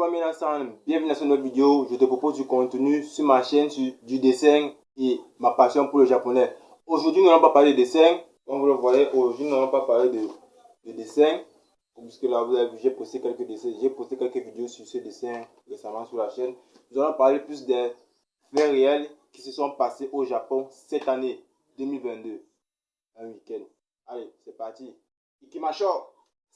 toi Minasan, bienvenue dans cette nouvelle vidéo. Je te propose du contenu sur ma chaîne du dessin et ma passion pour le japonais. Aujourd'hui, nous n'allons pas parler de dessin. Comme vous le voyez, aujourd'hui, nous n'allons pas parler de dessin. Puisque là, vous avez vu, j'ai posté quelques dessins. J'ai posté quelques vidéos sur ce dessin récemment sur la chaîne. Nous allons parler plus des faits réels qui se sont passés au Japon cette année 2022. Un week-end. Allez, c'est parti. Ikimasho!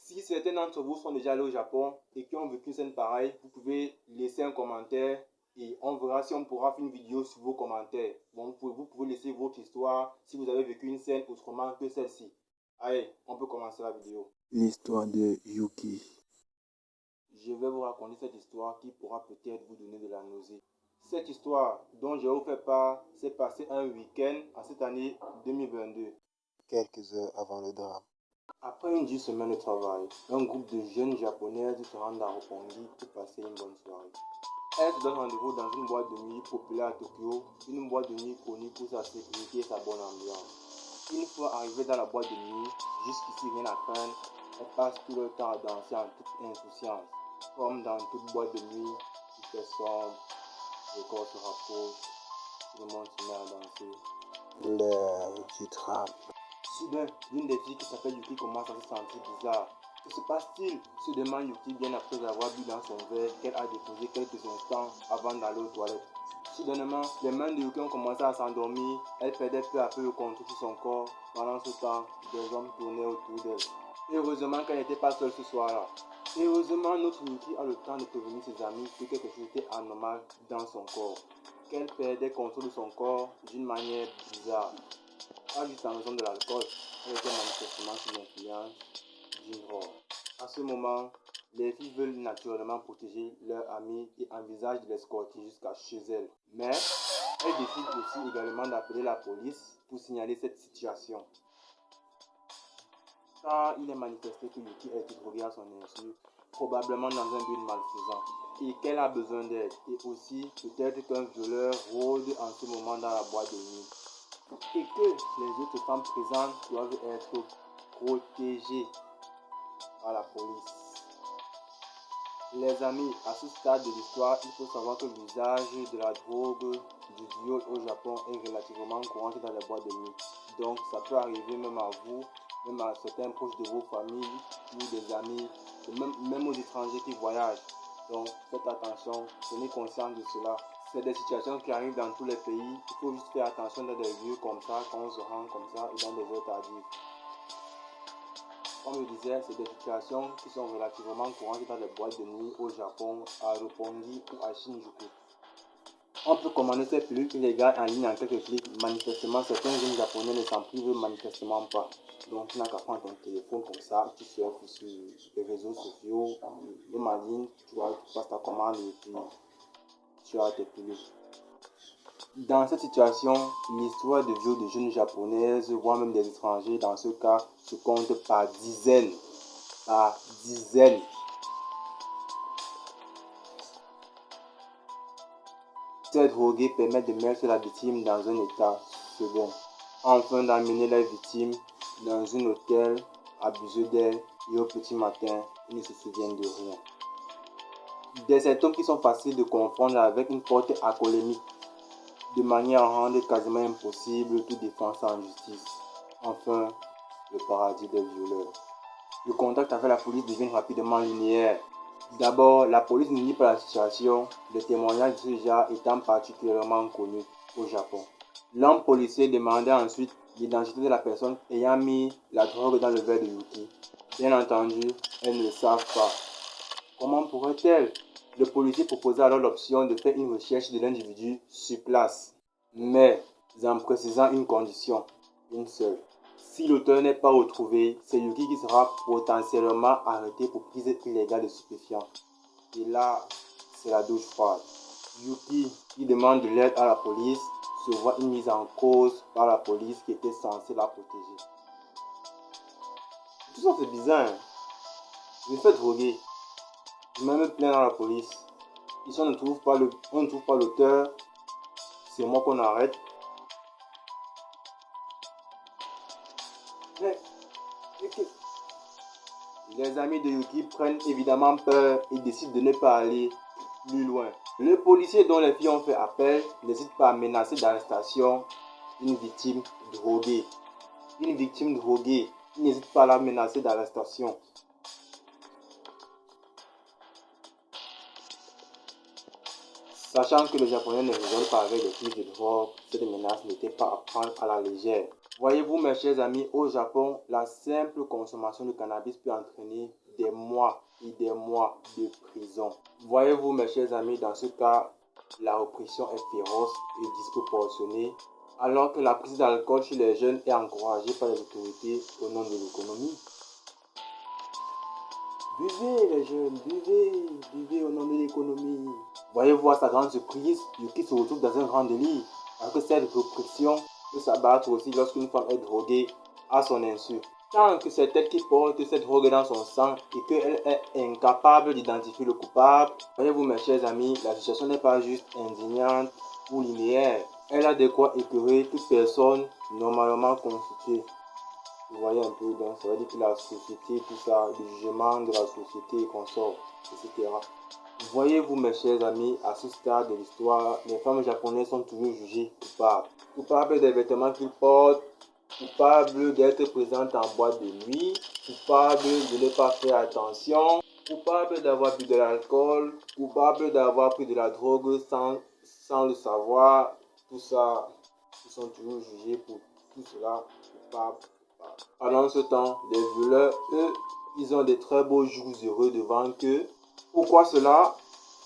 Si certains d'entre vous sont déjà allés au Japon et qui ont vécu une scène pareille, vous pouvez laisser un commentaire et on verra si on pourra faire une vidéo sur vos commentaires. Bon, vous pouvez laisser votre histoire si vous avez vécu une scène autrement que celle-ci. Allez, on peut commencer la vidéo. L'histoire de Yuki. Je vais vous raconter cette histoire qui pourra peut-être vous donner de la nausée. Cette histoire dont je vous fais part s'est passée un week-end en cette année 2022. Quelques heures avant le drame. Après une dure semaine de travail, un groupe de jeunes japonaises se rendent à Roppongi pour passer une bonne soirée. Elles se donnent rendez-vous dans une boîte de nuit populaire à Tokyo, une boîte de nuit connue pour sa sécurité et sa bonne ambiance. Une fois arrivées dans la boîte de nuit, jusqu'ici rien à craindre, elles passent tout leur temps à danser en toute insouciance. Comme dans toute boîte de nuit, il fait sombre, le corps se rapproche, tout le monde se met à danser. L'heure du drame. Soudain, l'une des filles qui s'appelle Yuki commence à se sentir bizarre. Que se passe-t-il? Se demande Yuki bien après avoir bu dans son verre qu'elle a déposé quelques instants avant d'aller aux toilettes. Soudainement, les mains de Yuki ont commencé à s'endormir. Elle perdait peu à peu le contrôle sur son corps. Pendant ce temps, des hommes tournaient autour d'elle. Heureusement qu'elle n'était pas seule ce soir-là. Heureusement, notre Yuki a le temps de prévenir ses amis que quelque chose était anormal dans son corps. Qu'elle perdait contrôle de son corps d'une manière bizarre. Pas juste en raison de l'alcool, elle était manifestement sous l'influence d'une drogue. À ce moment, les filles veulent naturellement protéger leur amie et envisagent de l'escorter jusqu'à chez elles. Mais elles décident aussi également d'appeler la police pour signaler cette situation. Car il est manifesté que Yuki a été droguée à son insu, probablement dans un but malfaisant, et qu'elle a besoin d'aide. Et aussi, peut-être qu'un violeur rôde en ce moment dans la boîte de nuit. Et que les autres femmes présentes doivent être protégées par la police. Les amis, à ce stade de l'histoire, il faut savoir que l'usage de la drogue, du viol au Japon est relativement courant dans les boîtes de nuit. Donc ça peut arriver même à vous, même à certains proches de vos familles ou des amis, même aux étrangers qui voyagent. Donc faites attention, tenez conscience de cela. C'est des situations qui arrivent dans tous les pays. Il faut juste faire attention dans des lieux comme ça, quand on se rend comme ça et dans des heures tardives. Comme je disais, c'est des situations qui sont relativement courantes dans les boîtes de nuit au Japon, à Roppongi ou à Shinjuku. On peut commander ces pilules illégales en ligne en quelques clics. Manifestement, certains jeunes japonais ne s'en privent manifestement pas. Donc, tu n'as qu'à prendre ton téléphone comme ça, tu surfes sur les réseaux sociaux, même en ligne, tu passes ta commande et puis tu as tes pilules. Dans cette situation, l'histoire de viol de jeunes japonaises, voire même des étrangers, dans ce cas, se compte par dizaines. Par dizaines. Ces drogués permettent de mettre la victime dans un état second, enfin d'amener la victime dans un hôtel, abuser d'elle et au petit matin, ils ne se souviennent de rien. Des symptômes qui sont faciles de confondre avec une forte alcoolémie, de manière à rendre quasiment impossible toute défense en justice. Enfin, le paradis des violeurs. Le contact avec la police devient rapidement linéaire. D'abord, la police ne nie pas la situation, les témoignages de ce genre étant particulièrement connus au Japon. L'homme policier demandait ensuite l'identité de la personne ayant mis la drogue dans le verre de Yuki. Bien entendu, elles ne le savent pas. Comment pourrait-elle? Le policier proposait alors l'option de faire une recherche de l'individu sur place, mais en précisant une condition, une seule. Si l'auteur n'est pas retrouvé, c'est Yuki qui sera potentiellement arrêté pour prise illégale de stupéfiants. Et là, c'est la douche froide. Yuki, qui demande de l'aide à la police, se voit une mise en cause par la police qui était censée la protéger. Tout ça, c'est bizarre. Hein? Je me fais droguer. Je me mets plaint dans la police. Ici, on ne trouve pas l'auteur. C'est moi qu'on arrête. Mais Les amis de Yuki prennent évidemment peur et décident de ne pas aller plus loin. Le policier dont les filles ont fait appel n'hésite pas à menacer d'arrestation une victime droguée. Une victime droguée, il n'hésite pas à la menacer d'arrestation. Sachant que les Japonais ne rigolent pas avec les flux de drogue, cette menace n'était pas à prendre à la légère. Voyez-vous mes chers amis, au Japon, la simple consommation de cannabis peut entraîner des mois et des mois de prison. Voyez-vous mes chers amis, dans ce cas, la répression est féroce et disproportionnée, alors que la prise d'alcool chez les jeunes est encouragée par les autorités au nom de l'économie. Buvez les jeunes, buvez au nom de l'économie. Voyez-vous à sa grande surprise, Yuki se retrouve dans un grand délit, parce que cette répression peut s'abattre aussi lorsqu'une femme est droguée à son insu. Tant que c'est elle qui porte cette drogue dans son sang et qu'elle est incapable d'identifier le coupable, voyez-vous mes chers amis, la situation n'est pas juste indignante ou linéaire. Elle a de quoi écœurer toute personne normalement constituée. Vous voyez un peu, donc ça veut dire que la société, tout ça, le jugement de la société qu'on sort, etc. Voyez-vous mes chers amis, à ce stade de l'histoire, les femmes japonaises sont toujours jugées coupables. Coupables des vêtements qu'ils portent, coupables d'être présentes en boîte de nuit, coupables de ne pas faire attention, coupables d'avoir bu de l'alcool, coupables d'avoir pris de la drogue sans le savoir. Tout ça, ils sont toujours jugés pour tout cela, coupables. Pendant ce temps, les violeurs, eux, ils ont des très beaux jours heureux devant eux. Pourquoi cela?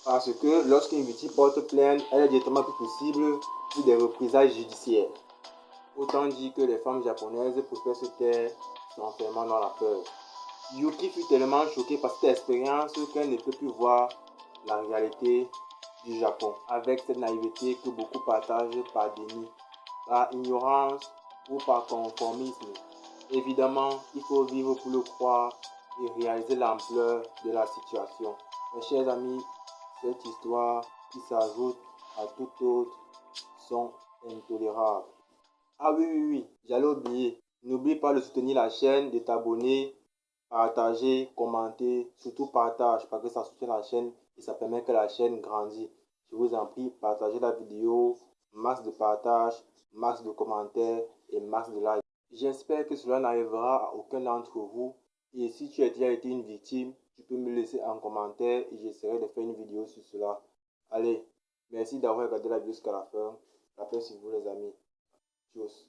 Parce que lorsqu'une victime porte plainte, elle est directement plus possible pour des représailles judiciaires. Autant dire que les femmes japonaises préfèrent se taire s'enfermant dans la peur. Yuki fut tellement choquée par cette expérience qu'elle ne peut plus voir la réalité du Japon avec cette naïveté que beaucoup partagent par déni, par ignorance ou par conformisme. Évidemment, il faut vivre pour le croire et réaliser l'ampleur de la situation. Mes chers amis, cette histoire qui s'ajoute à toute autre sont intolérables. Ah oui, j'allais oublier. N'oublie pas de soutenir la chaîne, de t'abonner, partager, commenter, surtout partage parce que ça soutient la chaîne et ça permet que la chaîne grandisse. Je vous en prie, partagez la vidéo, max de partage, max de commentaires et max de likes. J'espère que cela n'arrivera à aucun d'entre vous. Et si tu as déjà été une victime, tu peux me laisser un commentaire et j'essaierai de faire une vidéo sur cela. Allez, merci d'avoir regardé la vidéo jusqu'à la fin. La paix sur vous les amis. Tchuss.